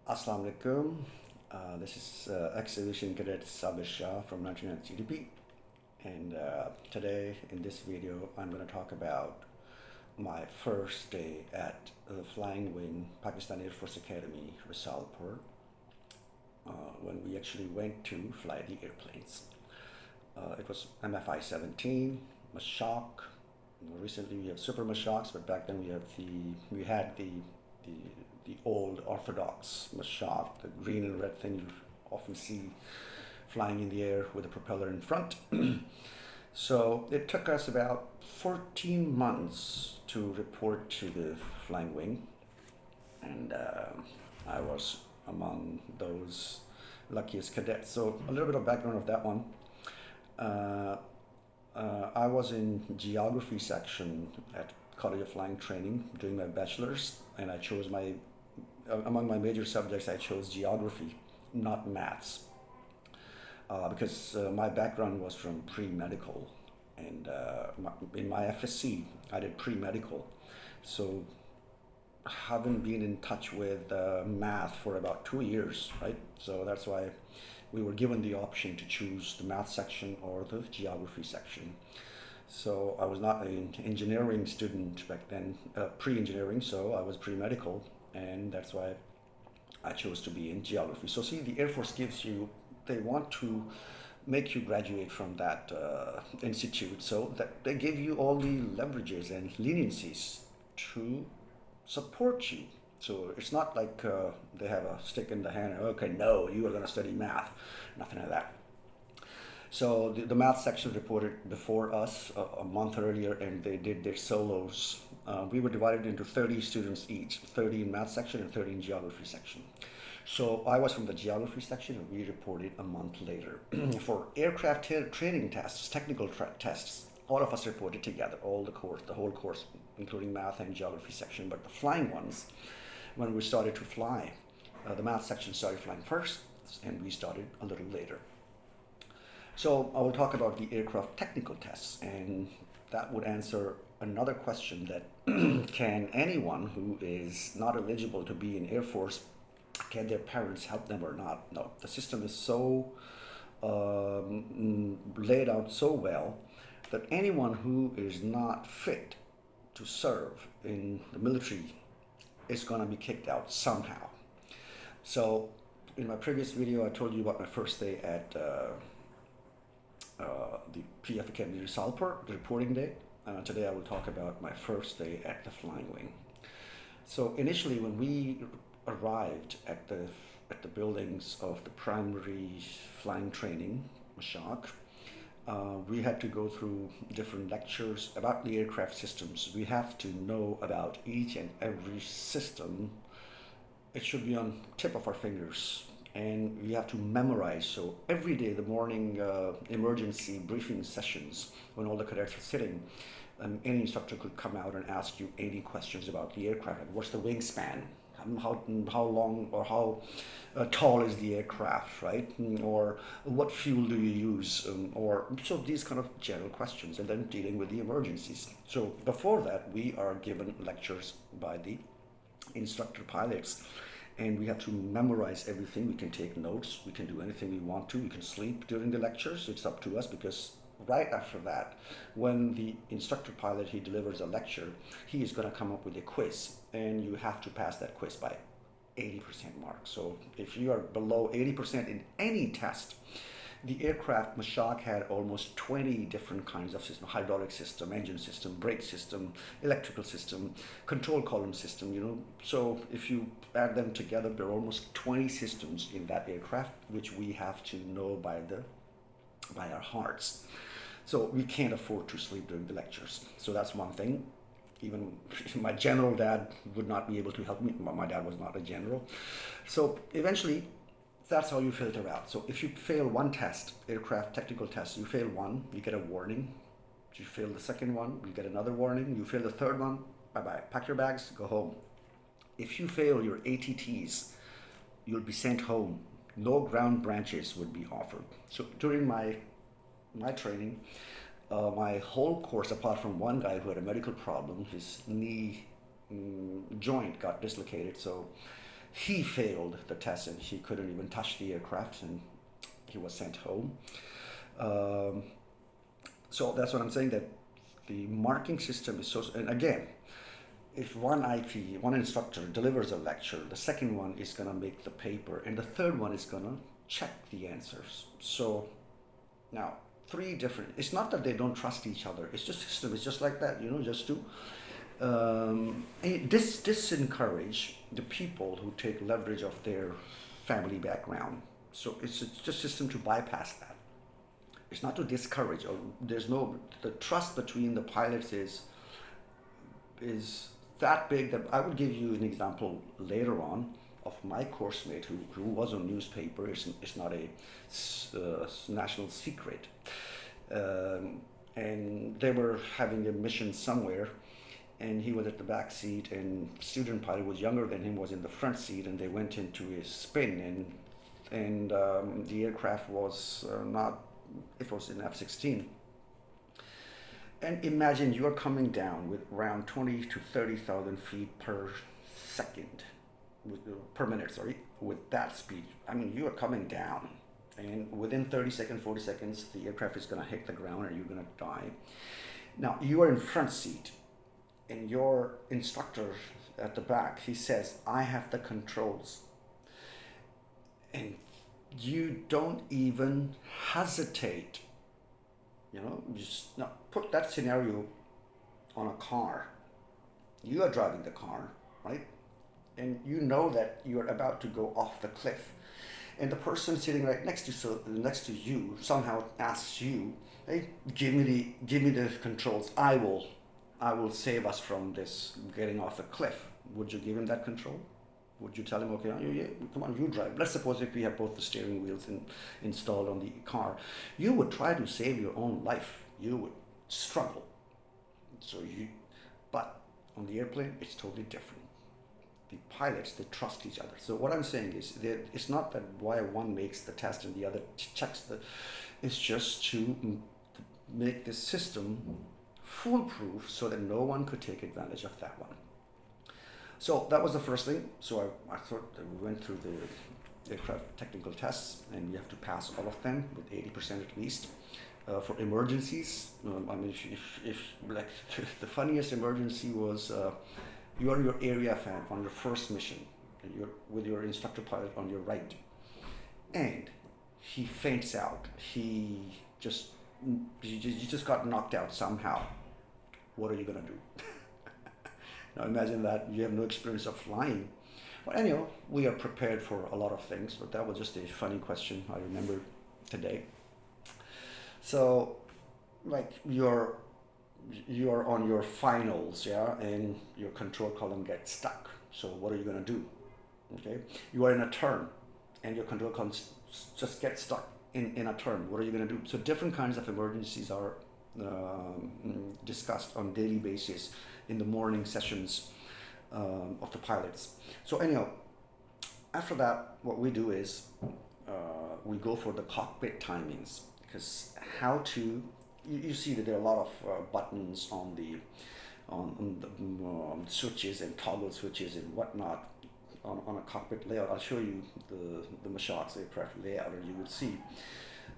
Assalamu alaikum. This is ex-aviation cadet Sabir Shah from 99 GDP, and today in this video I'm going to talk about my first day at the Flying Wing Pakistan Air Force Academy, Risalpur, when we actually went to fly the airplanes. It was MFI 17, Mashak. Recently we have Super Mashaks, but back then we had the old orthodox Mashak, the green and red thing you often see flying in the air with a propeller in front. So it took us about 14 months to report to the Flying Wing, and I was among those luckiest cadets. So a little bit of background of that one. Uh, I was in geography section at College of Flying Training doing my bachelor's, and I chose among my major subjects, I chose geography, not maths, because my background was from pre-medical, and in my FSC, I did pre-medical, so haven't been in touch with math for about 2 years, right? So that's why we were given the option to choose the math section or the geography section. So I was not an engineering student back then, pre-engineering, so I was pre-medical, and that's why I chose to be in geography. So see, the Air Force they want to make you graduate from that institute, so that they give you all the leverages and leniencies to support you. So it's not like they have a stick in the hand and, okay, no, you are going to study math. Nothing like that. So the math section reported before us a month earlier, and they did their solos. We were divided into 30 students each, 30 in math section and 30 in geography section. So I was from the geography section, and we reported a month later. For aircraft training tests, technical tests, all of us reported together, the whole course, including math and geography section. But the flying ones, when we started to fly, the math section started flying first, and we started a little later. So I will talk about the aircraft technical tests, and that would answer another question that can anyone who is not eligible to be in Air Force, can their parents help them or not? No, the system is so laid out so well that anyone who is not fit to serve in the military is going to be kicked out somehow. So in my previous video, I told you about my first day at the PAF Academy Risalpur, the reporting day. Today I will talk about my first day at the Flying Wing. So initially, when we arrived at the buildings of the primary flying training, Mashak, we had to go through different lectures about the aircraft systems. We have to know about each and every system. It should be on tip of our fingers, and we have to memorize. So every day, the morning emergency briefing sessions, when all the cadets are sitting, any instructor could come out and ask you any questions about the aircraft. Like, what's the wingspan? How long or how tall is the aircraft, right? Or what fuel do you use? Or so these kind of general questions, and then dealing with the emergencies. So before that, we are given lectures by the instructor pilots, and we have to memorize everything. We can take notes, we can do anything we want to, we can sleep during the lectures. It's up to us, because right after that, when the instructor pilot, he delivers a lecture, he is going to come up with a quiz, and you have to pass that quiz by 80% mark. So if you are below 80% in any test, the aircraft Mashak had almost 20 different kinds of system: hydraulic system, engine system, brake system, electrical system, control column system, So if you add them together, there are almost 20 systems in that aircraft, which we have to know by our hearts. So we can't afford to sleep during the lectures. So that's one thing. Even my general dad would not be able to help me. My dad was not a general. So eventually, that's how you filter out. So if you fail one test, aircraft technical test, you fail one, you get a warning. If you fail the second one, you get another warning. You fail the third one, bye-bye. Pack your bags, go home. If you fail your ATTs, you'll be sent home. No ground branches would be offered. So during my training, my whole course, apart from one guy who had a medical problem, his knee joint got dislocated, so he failed the test and he couldn't even touch the aircraft, and he was sent home. Um, so that's what I'm saying, that the marking system is so, and again, if one IP, one instructor delivers a lecture, the second one is going to make the paper, and the third one is going to check the answers. So now, three different, it's not that they don't trust each other, it's just system, it's just like that, just to this disencourage the people who take leverage of their family background. So it's just system to bypass that. It's not to discourage, or there's no, the trust between the pilots is that big that I would give you an example later on of my course mate who was on newspaper. It's not a national secret. And they were having a mission somewhere, and he was at the back seat, and student pilot was younger than him, was in the front seat, and they went into a spin, and the aircraft was not, it was an F-16. And imagine you're coming down with around 20 to 30,000 feet per second, per minute, sorry, with that speed. I mean, you are coming down, and within 30 seconds, 40 seconds, the aircraft is going to hit the ground and you're going to die. Now, you are in front seat, and your instructor at the back, he says, I have the controls. And you don't even hesitate. Just now put that scenario on a car. You are driving the car, right? And you know that you are about to go off the cliff. And the person sitting right next to you somehow asks you, hey, give me the controls. I will save us from this getting off the cliff. Would you give him that control? Would you tell him, okay, yeah, come on, you drive? Let's suppose if we have both the steering wheels installed on the car, you would try to save your own life. You would struggle. But on the airplane, it's totally different. The pilots, they trust each other. So what I'm saying is that it's not that why one makes the test and the other checks it's just to make the system foolproof so that no one could take advantage of that one. So that was the first thing. So I thought that we went through the aircraft technical tests, and we have to pass all of them with 80% at least. For emergencies, I mean, if like the funniest emergency was you are your area fan on your first mission, and you're with your instructor pilot on your right, and he faints out. You just got knocked out somehow. What are you gonna do? Now imagine that you have no experience of flying. But anyhow, we are prepared for a lot of things, but that was just a funny question I remember today. So, like you're on your finals, yeah, and your control column gets stuck. So what are you gonna do? Okay, you are in a turn, and your control column just gets stuck in a turn. What are you gonna do? So different kinds of emergencies are discussed on daily basis in the morning sessions of the pilots. So anyhow, after that, what we do is we go for the cockpit timings, because you see that there are a lot of buttons on the switches and toggle switches and whatnot on a cockpit layout. I'll show you the Mashaw's aircraft layout, and you will see.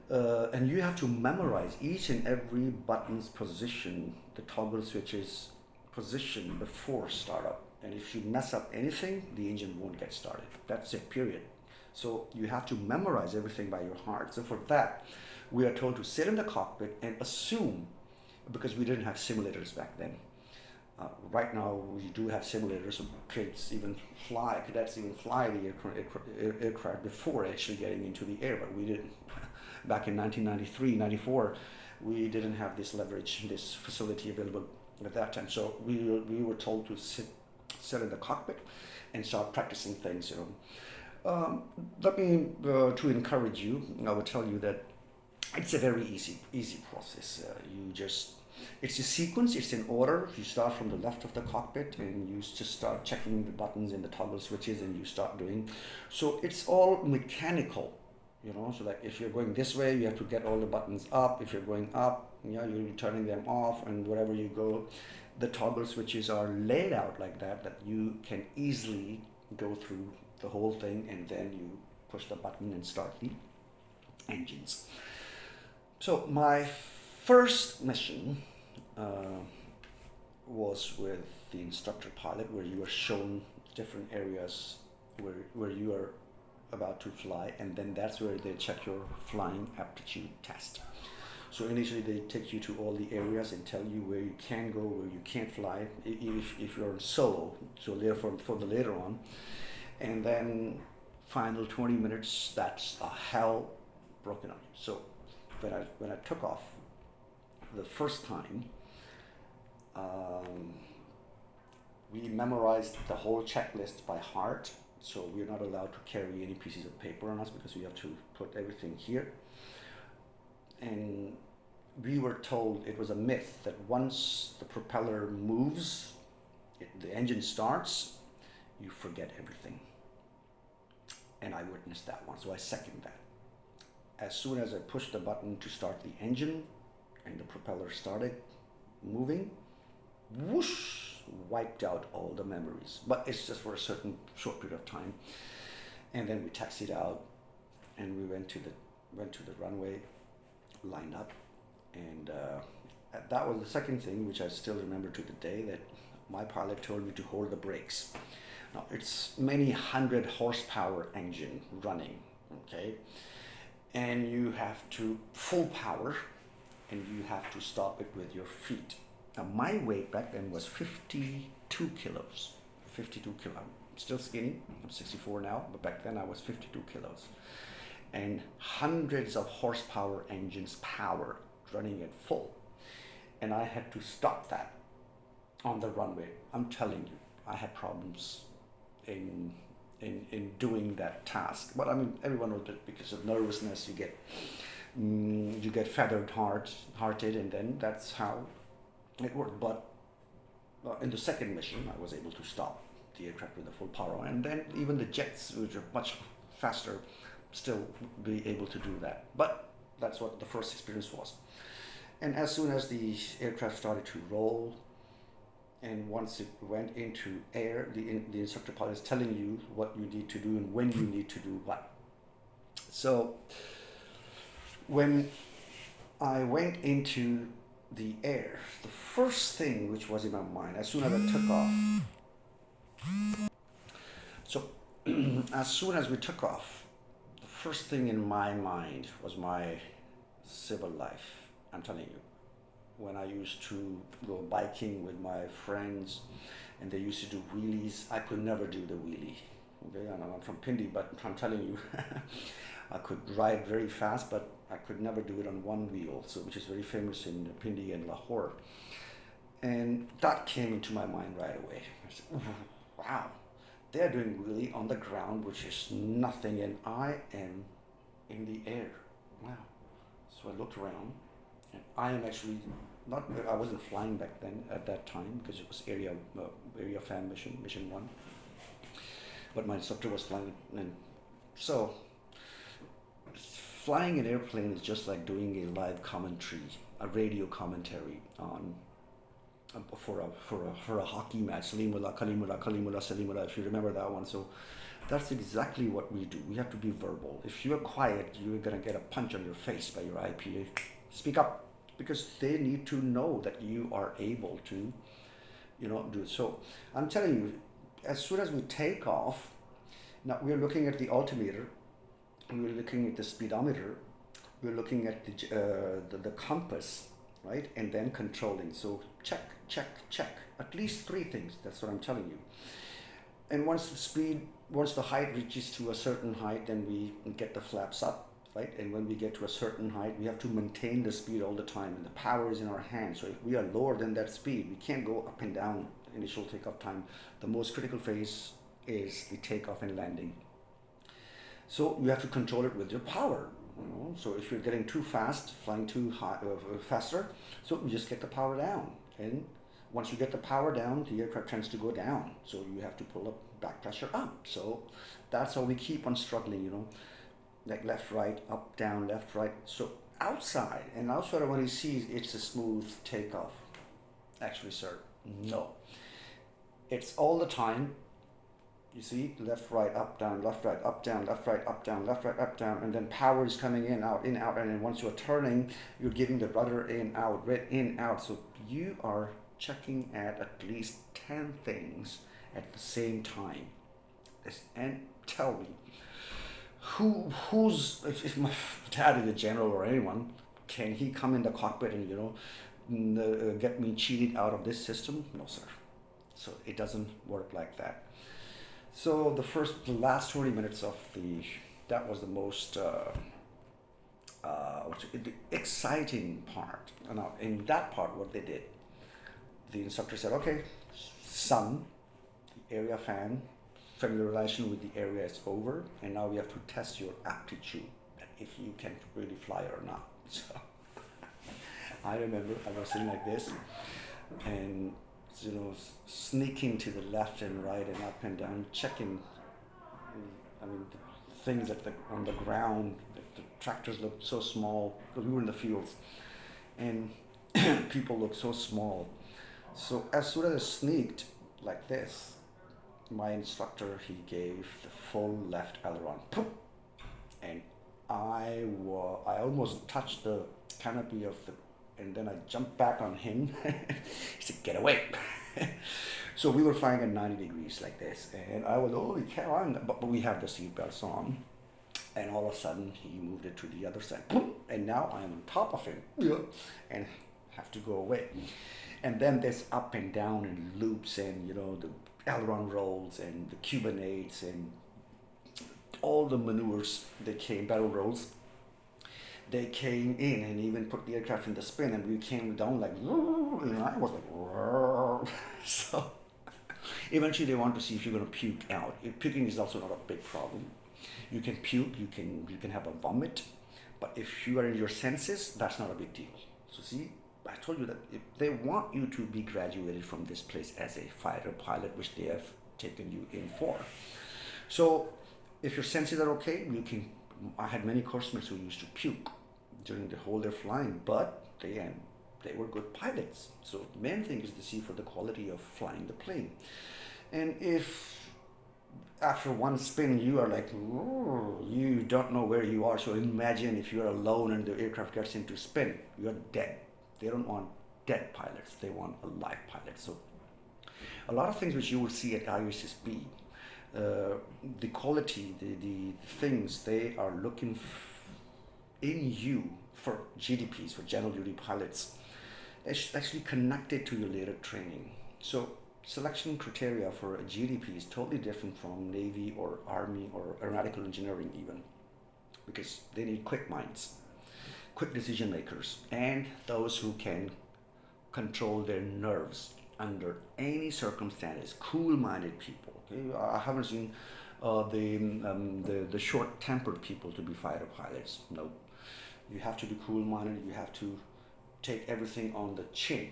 And you have to memorize each and every button's position, the toggle switch's position before startup. And if you mess up anything, the engine won't get started. That's it, period. So you have to memorize everything by your heart. So for that, we are told to sit in the cockpit and assume, because we didn't have simulators back then. Right now, we do have simulators, so cadets even fly the aircraft before actually getting into the air, but we didn't. Back in 1993, 94, we didn't have this leverage, this facility available at that time. So we were told to sit in the cockpit and start practicing things. Let me, to encourage you, I would tell you that it's a very easy process. It's a sequence, it's in order. You start from the left of the cockpit and you just start checking the buttons and the toggle switches, and you start doing. So it's all mechanical, so that if you're going this way, you have to get all the buttons up. If you're going up, you're turning them off, and wherever you go, the toggle switches are laid out like that you can easily go through the whole thing, and then you push the button and start the engines. So my first mission was with the instructor pilot, where you are shown different areas where you are about to fly, and then that's where they check your flying aptitude test. So initially they take you to all the areas and tell you where you can go, where you can't fly, if you're solo, so therefore for the later on. And then final 20 minutes, that's a hell broken on you. So when I took off the first time, we memorized the whole checklist by heart. So we're not allowed to carry any pieces of paper on us, because we have to put everything here. And we were told it was a myth that once the propeller moves, the engine starts, you forget everything. And I witnessed that one, so I second that. As soon as I pushed the button to start the engine and the propeller started moving, whoosh, wiped out all the memories. But it's just for a certain short period of time. And then we taxied out, and we went to the runway, lined up, and that was the second thing, which I still remember to the day, that my pilot told me to hold the brakes. Now, it's many 100 horsepower engine running, okay? And you have to full power, and you have to stop it with your feet. Now, my weight back then was 52 kilos. 52 kilos. I'm still skinny. I'm 64 now, but back then I was 52 kilos. And hundreds of horsepower engines power running at full. And I had to stop that on the runway. I'm telling you, I had problems in doing that task. But I mean, everyone will do it because of nervousness. You get feathered hearted, and then that's how it worked. But in the second mission, I was able to stop the aircraft with the full power, and then even the jets, which are much faster, still be able to do that. But that's what the first experience was. And as soon as the aircraft started to roll, and once it went into air, the instructor pilot is telling you what you need to do and when you need to do what. So when I went into the air, the first thing which was in my mind, as soon as I took off, so as soon as we took off, the first thing in my mind was my civil life. I'm telling you, when I used to go biking with my friends and they used to do wheelies, I could never do the wheelie. Okay, I know I'm from Pindi, but I'm telling you, I could ride very fast, but I could never do it on one wheel, so which is very famous in Pindi and Lahore. And that came into my mind right away. I said, wow, they're doing wheelie on the ground, which is nothing, and I am in the air. Wow. So I looked around, and I am actually I wasn't flying back then at that time, because it was area FAM mission 1. But my instructor was flying, and so flying an airplane is just like doing a live commentary, a radio commentary on for a hockey match. Salimullah, Kalimullah, Kalimullah, Salimullah. If you remember that one, so that's exactly what we do. We have to be verbal. If you are quiet, you're gonna get a punch on your face by your IPA. Speak up, because they need to know that you are able to, do it. So I'm telling you, as soon as we take off, now we're looking at the altimeter, we're looking at the speedometer, we're looking at the compass, right? And then controlling. So check, at least 3 things. That's what I'm telling you. And once the height reaches to a certain height, then we get the flaps up. Right? And when we get to a certain height, we have to maintain the speed all the time, and the power is in our hands. So if we are lower than that speed, we can't go up and down initial takeoff time. The most critical phase is the takeoff and landing. So you have to control it with your power. So if you're getting too fast, flying too high, faster, so you just get the power down. And once you get the power down, the aircraft tends to go down. So you have to pull up back pressure up. So that's how we keep on struggling, like left, right, up, down, left, right. So outside when you see it's a smooth takeoff. Actually, sir, no. It's all the time You see, left, right, up, down, left, right, up, down, left, right, up, down, left, right, up, down, and then power is coming in, out, and then once you're turning, you're giving the rudder in, out, red, in, out. So you are checking at least 10 things at the same time. And tell me, who's if my dad is a general or anyone, can he come in the cockpit and get me cheated out of this system? No, sir. So it doesn't work like that. So the last 20 minutes of that was the most the exciting part. Now, in that part, what they did, the instructor said, okay, son, the area fan, familiarization with the area is over, and now we have to test your aptitude, that if you can really fly or not. So I remember I was sitting like this, and sneaking to the left and right and up and down, checking. I mean, the things on the ground. The tractors looked so small because we were in the fields, and people looked so small. So as soon as I sneaked like this, my instructor, he gave the full left aileron, and I almost touched the canopy of the, and then I jumped back on him. He said, "Get away!" So we were flying at 90 degrees like this, and I was, holy cow! But we have the seatbelts on, and all of a sudden he moved it to the other side, and now I'm on top of him, and have to go away. And then there's up and down and loops, and the aileron rolls and the Cuban-8s and all the maneuvers that came, barrel rolls. They came in and even put the aircraft in the spin, and we came down like, I was like, so eventually they want to see if you're going to puke out. Puking is also not a big problem. You can puke, you can have a vomit, but if you are in your senses, that's not a big deal. So see, I told you that if they want you to be graduated from this place as a fighter pilot, which they have taken you in for. So if your senses are okay, I had many coursemates who used to puke during the whole day flying, but they were good pilots. So the main thing is to see for the quality of flying the plane. And if after one spin you are like, you don't know where you are, so imagine if you're alone and the aircraft gets into spin, you're dead. They don't want dead pilots, they want alive pilots. So a lot of things which you will see at IUSSB, the quality, the things they are looking in you for GDPs, for general duty pilots, it's actually connected to your later training. So selection criteria for a GDP is totally different from Navy or Army or aeronautical engineering even, because they need quick minds, quick decision makers, and those who can control their nerves under any circumstances, cool-minded people. Okay? I haven't seen the short-tempered people to be fighter pilots. No, you have to be cool-minded. You have to take everything on the chin.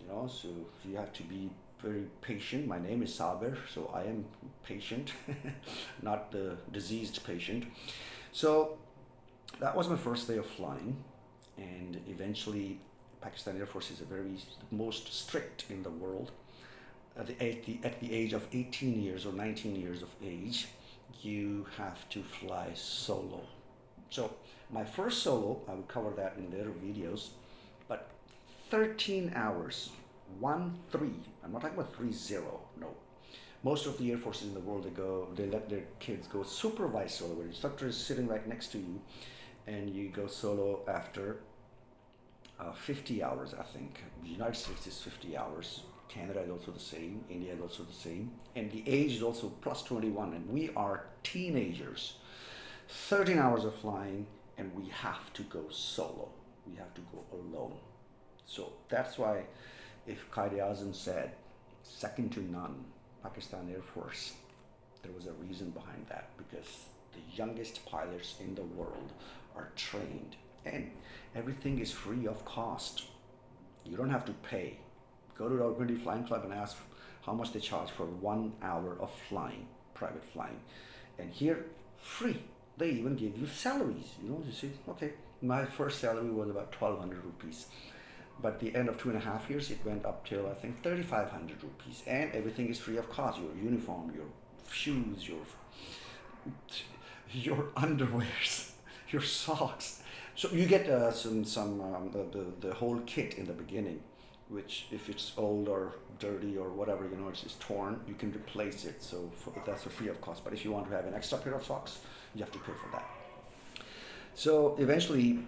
So you have to be very patient. My name is Saber, so I am patient, not the diseased patient. So that was my first day of flying, and eventually Pakistan Air Force is the most strict in the world. At the age of 18 years or 19 years of age, you have to fly solo. So my first solo, I will cover that in later videos, but 13 hours, 1-3, I'm not talking about 3-0, no. Most of the air forces in the world, they let their kids go supervised solo, where the instructor is sitting right next to you, and you go solo after 50 hours, I think. The United States is 50 hours. Canada is also the same. India is also the same. And the age is also plus 21. And we are teenagers. 13 hours of flying, and we have to go solo. We have to go alone. So that's why if Qaid-e-Azam said, second to none, Pakistan Air Force, there was a reason behind that, because the youngest pilots in the world are trained, and everything is free of cost. You don't have to pay. Go to the Organity Flying Club and ask how much they charge for 1 hour of flying, private flying. And here, free. They even give you salaries. You see, okay, my first salary was about 1,200 rupees. But the end of 2.5 years, it went up till I think 3,500 rupees, and everything is free of cost. Your uniform, your shoes, your underwears, your socks. So you get the whole kit in the beginning, which if it's old or dirty or whatever, it's torn, you can replace it. So that's a free of cost. But if you want to have an extra pair of socks, you have to pay for that. So eventually,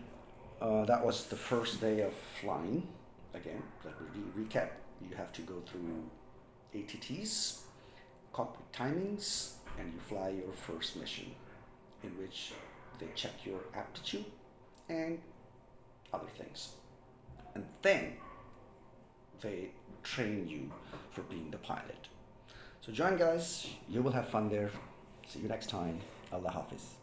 that was the first day of flying. Again, let me recap. You have to go through ATTs, cockpit timings, and you fly your first mission, in which they check your aptitude and other things. And then they train you for being the pilot. So join, guys. You will have fun there. See you next time. Allah Hafiz.